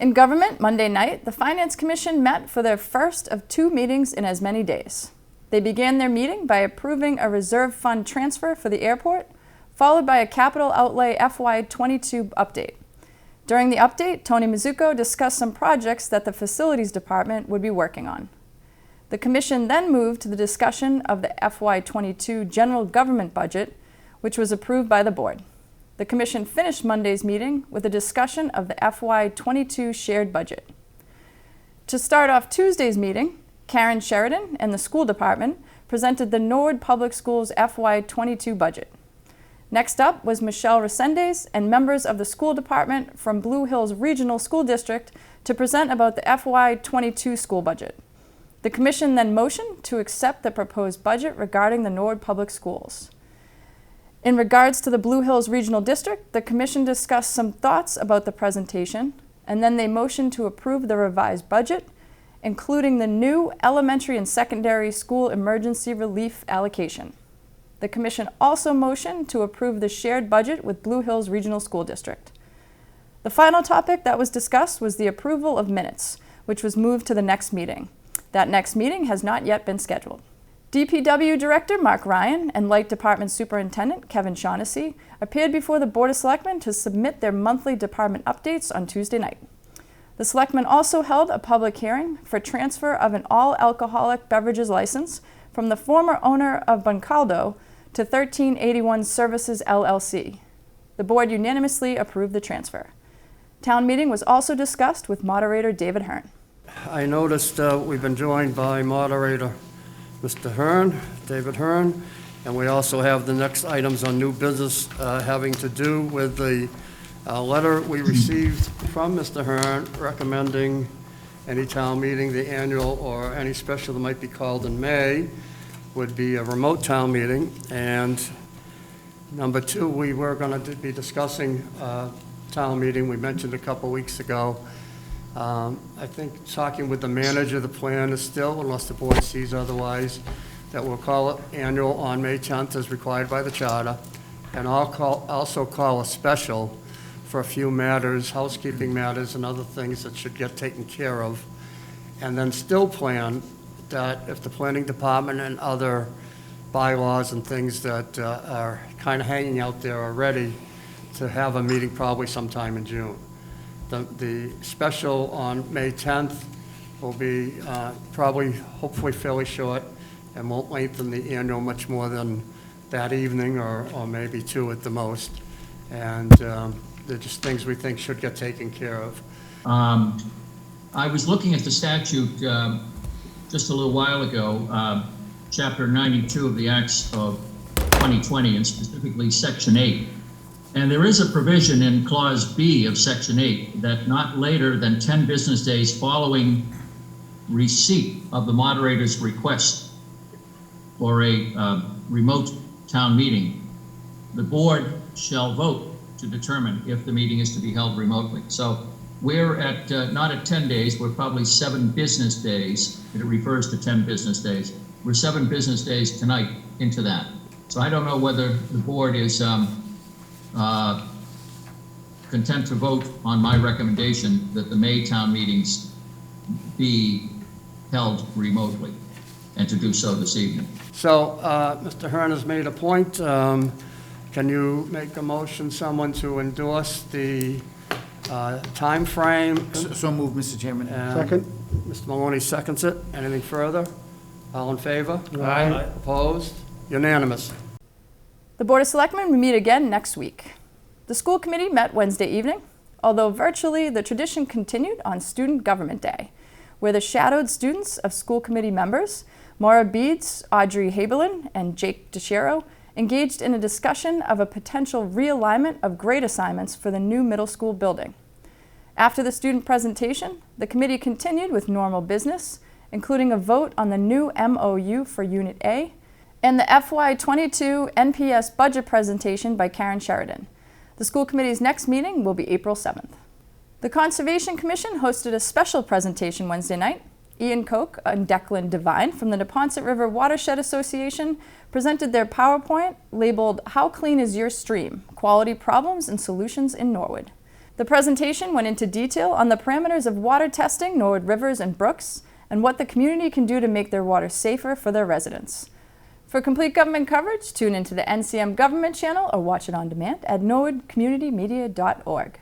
In government, Monday night, the Finance Commission met for their first of 2 meetings in as many days. They began their meeting by approving a reserve fund transfer for the airport, followed by a capital outlay FY22 update. During the update, Tony Mizuko discussed some projects that the Facilities Department would be working on. The Commission then moved to the discussion of the FY22 general government budget, which was approved by the board. The Commission finished Monday's meeting with a discussion of the FY22 shared budget. To start off Tuesday's meeting, Karen Sheridan and the School Department presented the Norwood Public Schools FY22 budget. Next up was Michelle Resendez and members of the School Department from Blue Hills Regional School District to present about the FY22 school budget. The Commission then motioned to accept the proposed budget regarding the Norwood Public Schools. In regards to the Blue Hills Regional District, the Commission discussed some thoughts about the presentation, and then they motioned to approve the revised budget, including the new elementary and secondary school emergency relief allocation. The Commission also motioned to approve the shared budget with Blue Hills Regional School District. The final topic that was discussed was the approval of minutes, which was moved to the next meeting. That next meeting has not yet been scheduled. DPW Director Mark Ryan and Light Department Superintendent Kevin Shaughnessy appeared before the Board of Selectmen to submit their monthly department updates on Tuesday night. The Selectmen also held a public hearing for transfer of an all-alcoholic beverages license from the former owner of Buncaldo to 1381 Services LLC. The Board unanimously approved the transfer. Town meeting was also discussed with Moderator David Hearn. I noticed we've been joined by Moderator Mr. Hearn, David Hearn, and we also have the next items on new business having to do with the letter we received from Mr. Hearn recommending any town meeting, the annual or any special that might be called in May, would be a remote town meeting. And number 2, we were going to be discussing town meeting we mentioned a couple weeks ago. I think talking with the manager, the plan is still, unless the board sees otherwise, that we'll call it annual on May 10th as required by the charter, and also call a special for a few matters, housekeeping matters and other things that should get taken care of, and then still plan that if the planning department and other bylaws and things that are kind of hanging out there are ready, to have a meeting probably sometime in June. The special on May 10th will be probably, hopefully fairly short, and won't lengthen the annual much more than that evening or maybe 2 at the most. And they're just things we think should get taken care of. I was looking at the statute just a little while ago, Chapter 92 of the Acts of 2020, and specifically Section 8. And there is a provision in Clause B of Section 8 that not later than 10 business days following receipt of the moderator's request for a remote town meeting, the board shall vote to determine if the meeting is to be held remotely. So we're at, not at 10 days, we're probably 7 business days. It refers to 10 business days. We're 7 business days tonight into that. So I don't know whether the board is content to vote on my recommendation that the May town meetings be held remotely, and to do so this evening. So Mr. Hearn has made a point. Can you make a motion, someone to endorse the time frame? So moved, Mr. Chairman. Second. Mr. Maloney seconds it. Anything further? All in favor? Aye. Opposed? Unanimous. The Board of Selectmen will meet again next week. The school committee met Wednesday evening, although virtually the tradition continued on Student Government Day, where the shadowed students of school committee members, Maura Beeds, Audrey Haberlin, and Jake DeShiro, engaged in a discussion of a potential realignment of grade assignments for the new middle school building. After the student presentation, the committee continued with normal business, including a vote on the new MOU for Unit A and the FY22 NPS budget presentation by Karen Sheridan. The school committee's next meeting will be April 7th. The Conservation Commission hosted a special presentation Wednesday night. Ian Koch and Declan Devine from the Neponset River Watershed Association presented their PowerPoint labeled "How Clean is Your Stream? Quality Problems and Solutions in Norwood." The presentation went into detail on the parameters of water testing Norwood rivers and brooks and what the community can do to make their water safer for their residents. For complete government coverage, tune into the NCM Government channel or watch it on demand at norwoodcommunitymedia.org.